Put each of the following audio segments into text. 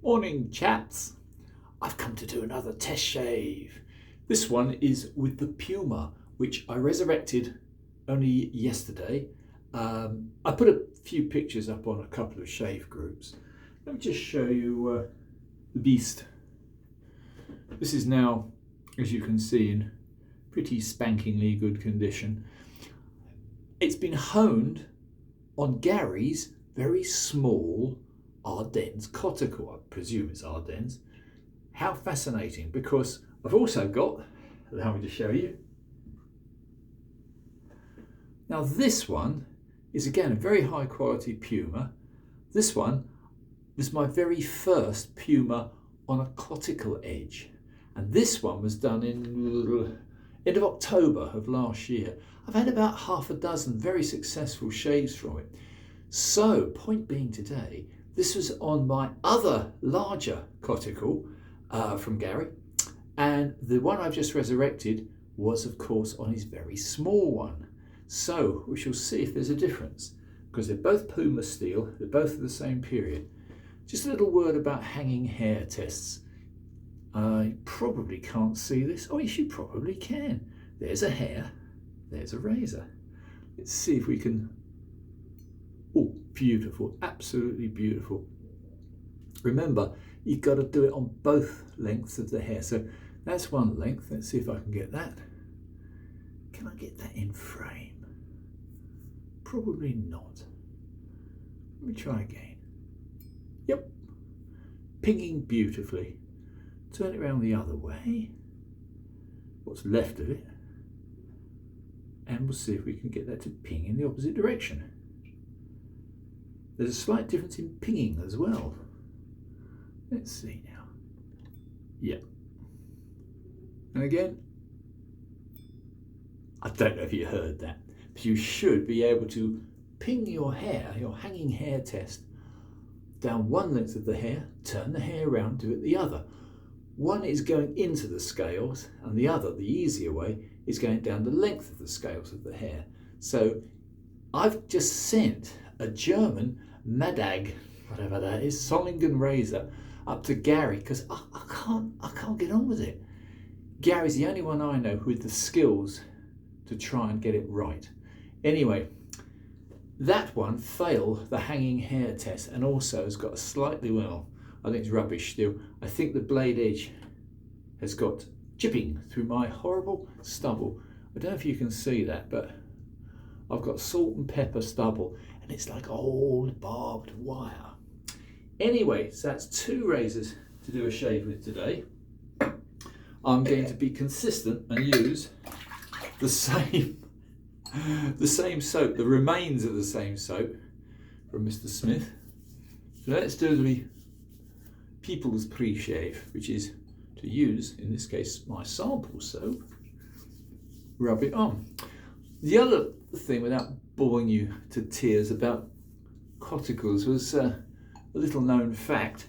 Morning chaps, I've come to do another test shave. This one is with the Puma, which I resurrected only yesterday. I put a few pictures up on a couple of shave groups. Let me just show you the beast. This is now, as you can see, in pretty spankingly good condition. It's been honed on Gary's very small Ardennes coticule. I presume it's Ardennes. How fascinating, because I've also got, allow me to show you. Now this one is again a very high quality Puma. This one was my very first Puma on a coticule edge. And this one was done in end of October of last year. I've had about half a dozen very successful shaves from it. So, point being today, this was on my other larger coticule from Gary, and the one I've just resurrected was of course on his very small one. So we shall see if there's a difference, because they're both Puma steel, they're both of the same period. Just a little word about hanging hair tests. You probably can't see this. Oh, yes, you probably can. There's a hair, there's a razor. Let's see if we can. Oh, beautiful, absolutely beautiful. Remember, you've got to do it on both lengths of the hair. So that's one length. Let's see if I can get that. Can I get that in frame? Probably not. Let me try again. Yep, pinging beautifully. Turn it around the other way, what's left of it, and we'll see if we can get that to ping in the opposite direction. There's a slight difference in pinging as well. Let's see now. Yep. And again, I don't know if you heard that, but you should be able to ping your hair, your hanging hair test, down one length of the hair, turn the hair around, do it the other. One is going into the scales, and the other, the easier way, is going down the length of the scales of the hair. So I've just sent a German Madag, whatever that is, Solingen razor, up to Gary, because I can't get on with it. Gary's the only one I know with the skills to try and get it right. Anyway, that one failed the hanging hair test, and also has got a slightly, well, I think it's rubbish still. I think the blade edge has got chipping through my horrible stubble. I don't know if you can see that, but I've got salt and pepper stubble, and it's like old barbed wire. Anyway, so that's two razors to do a shave with today. I'm going to be consistent and use the same soap, the remains of the same soap from Mr. Smith. So let's do the People's Pre-Shave, which is to use, in this case, my sample soap, rub it on. The other thing, without boring you to tears, about coticles was a little known fact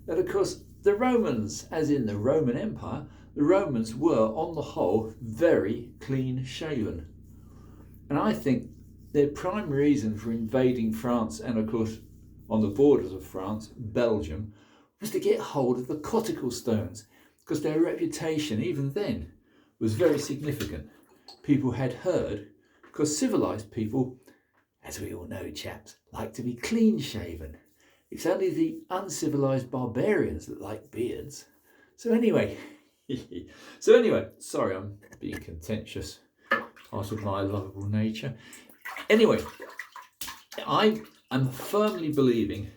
that, of course, the Romans, as in the Roman Empire, the Romans were, on the whole, very clean shaven. And I think their prime reason for invading France, and of course on the borders of France, Belgium, was to get hold of the coticule stones, because their reputation even then was very significant. People had heard, because civilised people, as we all know chaps, like to be clean shaven. It's only the uncivilised barbarians that like beards. So anyway, sorry, I'm being contentious, part of my lovable nature. Anyway, I am firmly believing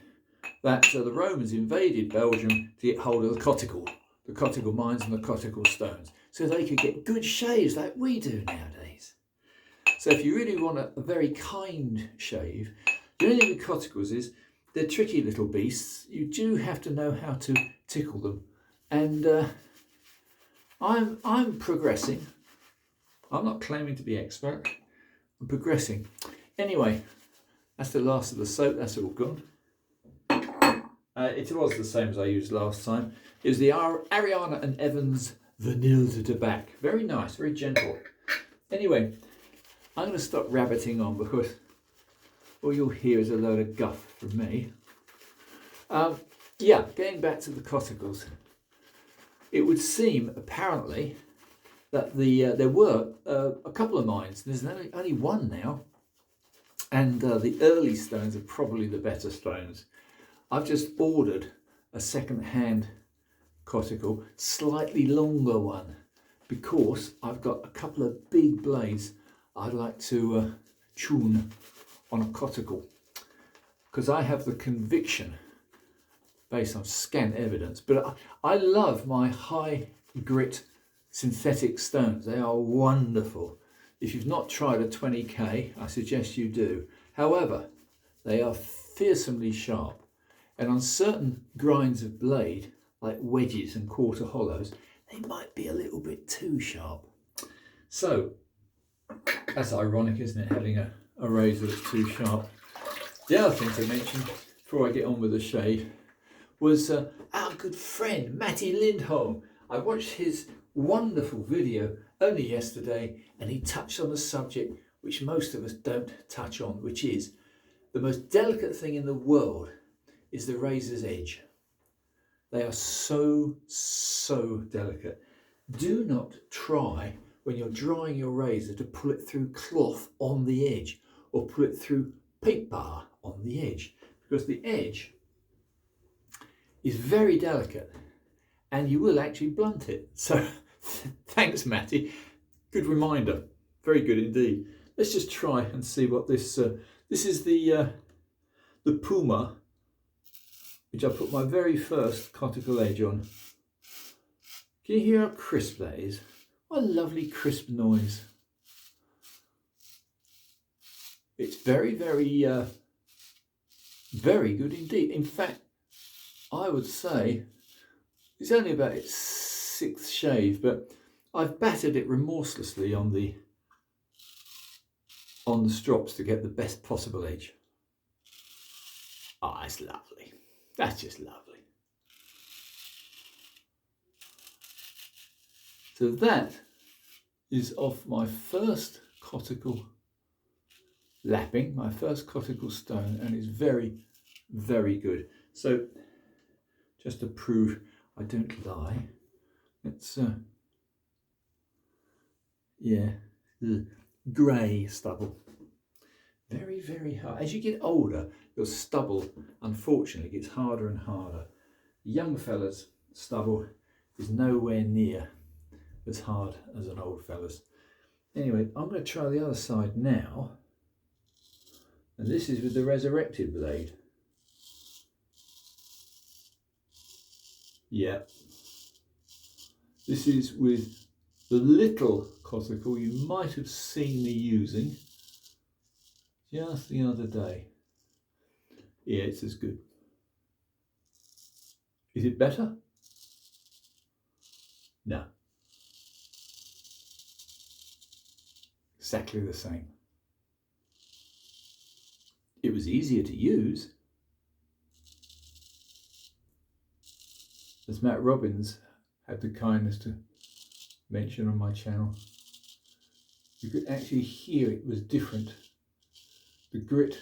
that the Romans invaded Belgium to get hold of the coticule mines and the coticule stones, so they could get good shaves like we do nowadays. So if you really want a very kind shave, the only thing with coticles is they're tricky little beasts. You do have to know how to tickle them, and I'm progressing. I'm not claiming to be expert. I'm progressing. Anyway, that's the last of the soap. That's all gone. It was the same as I used last time. It was the Ariana and Evans Vanille de Tabac. Very nice, very gentle. Anyway, I'm going to stop rabbiting on, because all you'll hear is a load of guff from me. Yeah, getting back to the coticles, it would seem apparently that there were a couple of mines. There's only one now, and the early stones are probably the better stones. I've just ordered a second-hand coticle, slightly longer one, because I've got a couple of big blades I'd like to tune on a coticle, because I have the conviction, based on scant evidence, but I love my high grit synthetic stones. They are wonderful. If you've not tried a 20K, I suggest you do. However, they are fearsomely sharp, and on certain grinds of blade, like wedges and quarter hollows, they might be a little bit too sharp. So that's ironic, isn't it, having a razor that's too sharp. The other thing to mention before I get on with the shave was our good friend Matty Lindholm. I watched his wonderful video only yesterday, and he touched on a subject which most of us don't touch on, which is the most delicate thing in the world is the razor's edge. They are so delicate. Do not try when you're drying your razor to pull it through cloth on the edge or pull it through paper on the edge, because the edge is very delicate and you will actually blunt it. So thanks, Matty. Good reminder. Very good indeed. Let's just try and see what this is the Puma, which I put my very first coticle edge on. Can you hear how crisp that is? What a lovely crisp noise. It's very good indeed. In fact, I would say it's only about its sixth shave, but I've battered it remorselessly on the strops to get the best possible edge. Ah, it's lovely. That's just lovely. So that is off my first coticle lapping, my first coticle stone, and it's very good. So just to prove I don't lie, it's grey stubble. Very hard. As you get older, your stubble unfortunately gets harder and harder. Young fella's stubble is nowhere near as hard as an old fella's. Anyway, I'm going to try the other side now, and this is with the resurrected blade. Yeah, this is with the little coticle you might have seen me using just the other day. Yeah, it's as good. Is it better? No. Exactly the same. It was easier to use. As Matt Robbins had the kindness to mention on my channel, you could actually hear it was different. The grit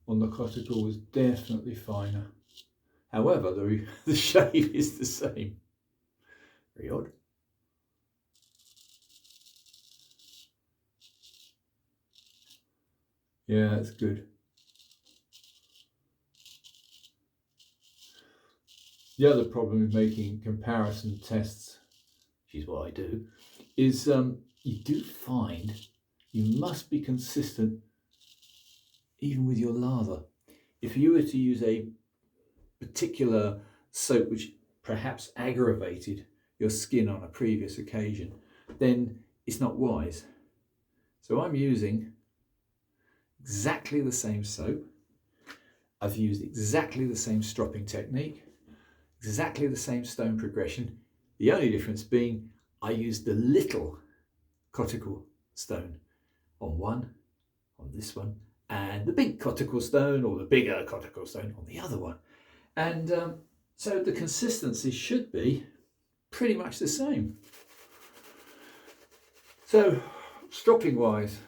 on the coticle was definitely finer. However, the shave is the same. Very odd. Yeah, that's good. The other problem with making comparison tests, which is what I do, is you do find you must be consistent even with your lather. If you were to use a particular soap which perhaps aggravated your skin on a previous occasion, then it's not wise. So I'm using exactly the same soap. I've used exactly the same stropping technique, exactly the same stone progression. The only difference being I used the little coticle stone on one, on this one, and the big coticle stone or the bigger coticle stone on the other one. And so the consistency should be pretty much the same. So stropping wise,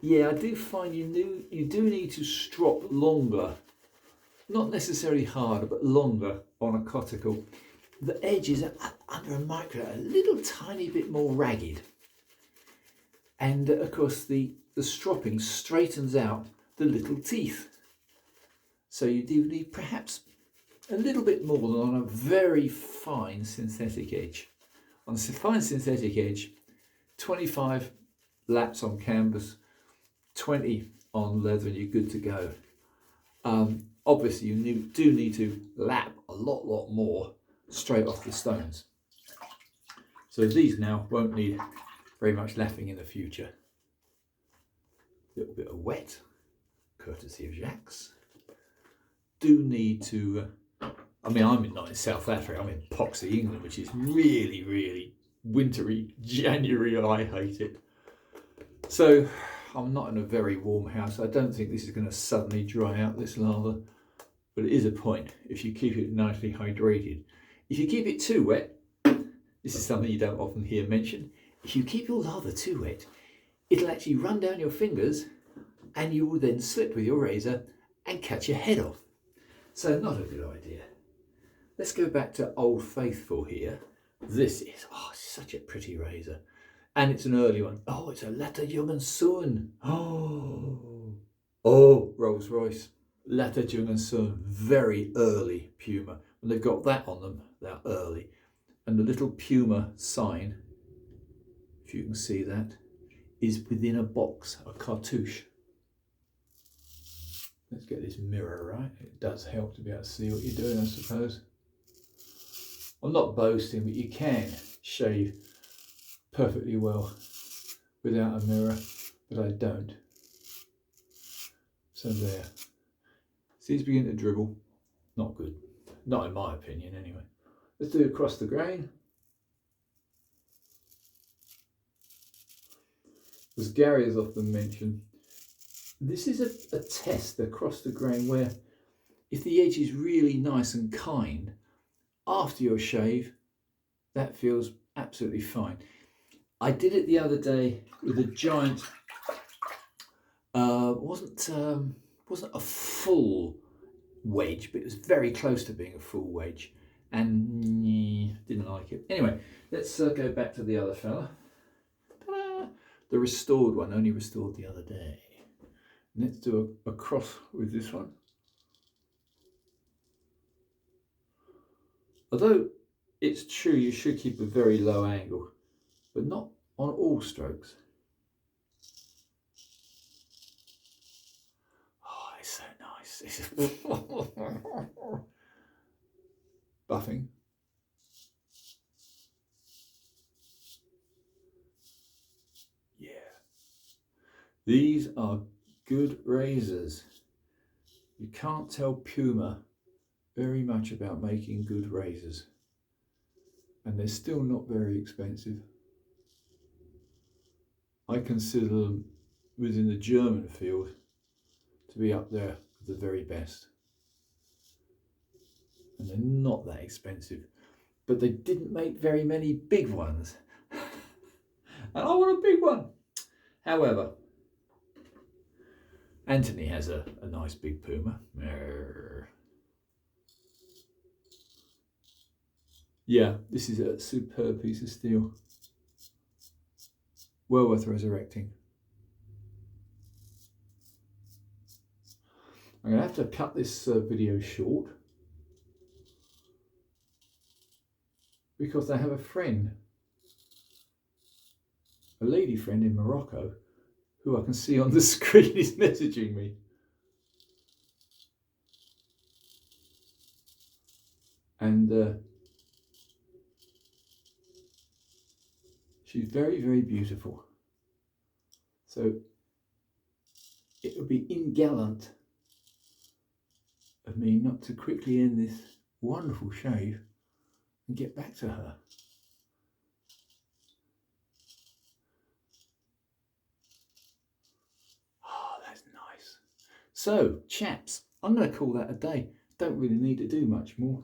yeah, I do find you do need to strop longer not necessarily harder, but longer on a coticule. The edge is under a microscope a little tiny bit more ragged. And of course the stropping straightens out the little teeth. So you do need perhaps a little bit more than on a very fine synthetic edge. On a fine synthetic edge, 25 laps on canvas, 20 on leather, and you're good to go. Obviously you do need to lap a lot more straight off the stones. So these now won't need very much lapping in the future. A little bit of wet, courtesy of Jacques. Do need to, I'm not in South Africa, I'm in Poxy, England, which is really wintry January, and I hate it. So I'm not in a very warm house. I don't think this is going to suddenly dry out, this lather, but it is a point if you keep it nicely hydrated. If you keep it too wet, this is something you don't often hear mentioned, if you keep your lather too wet, it'll actually run down your fingers and you will then slip with your razor and cut your head off. So not a good idea. Let's go back to Old Faithful here. This is such a pretty razor. And it's an early one. Oh, it's a Latter Jungen Sohn. Oh, Rolls Royce. Latter Jungen Sohn. Very early Puma. When they've got that on them, they're early. And the little Puma sign, if you can see that, is within a box, a cartouche. Let's get this mirror right. It does help to be able to see what you're doing, I suppose. I'm not boasting, but you can shave perfectly well without a mirror, but I don't. So there. See, it's beginning to dribble. Not good. Not in my opinion, anyway. Let's do it across the grain. As Gary has often mentioned, this is a test across the grain where if the edge is really nice and kind, after your shave, that feels absolutely fine. I did it the other day with a giant, wasn't a full wedge, but it was very close to being a full wedge, and didn't like it. Anyway, let's go back to the other fella. Ta-da! The restored one, only restored the other day. Let's do a cross with this one. Although it's true you should keep a very low angle, but not on all strokes. Oh, it's so nice. Buffing. Yeah. These are good razors. You can't tell Puma very much about making good razors, and they're still not very expensive. I consider them within the German field to be up there with the very best, and they're not that expensive, but they didn't make very many big ones and I want a big one. However, Anthony has a nice big Puma. Yeah, this is a superb piece of steel. Well worth resurrecting. I'm going to have to cut this video short because I have a friend, a lady friend in Morocco, who I can see on the screen is messaging me. And she's very, very beautiful. So it would be ingallant of me not to quickly end this wonderful shave and get back to her. Oh, that's nice. So, chaps, I'm going to call that a day. Don't really need to do much more.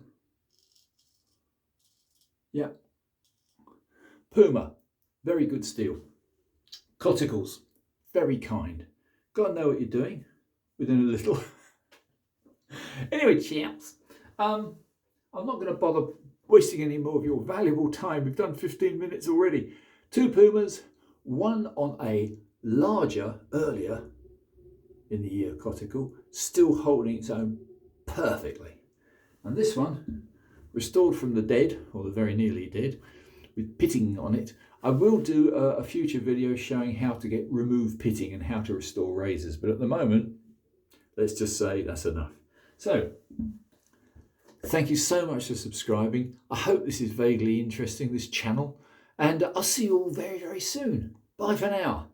Yeah. Puma, very good steel. Coticles, very kind. Got to know what you're doing within a little. Anyway, chaps, I'm not going to bother wasting any more of your valuable time. We've done 15 minutes already. 2 Pumas, one on a larger, earlier in the year coticule, still holding its own perfectly. And this one, restored from the dead, or the very nearly dead, with pitting on it. I will do a future video showing how to remove pitting and how to restore razors, but at the moment, let's just say that's enough. So, thank you so much for subscribing. I hope this is vaguely interesting, this channel, and I'll see you all very, very soon. Bye for now.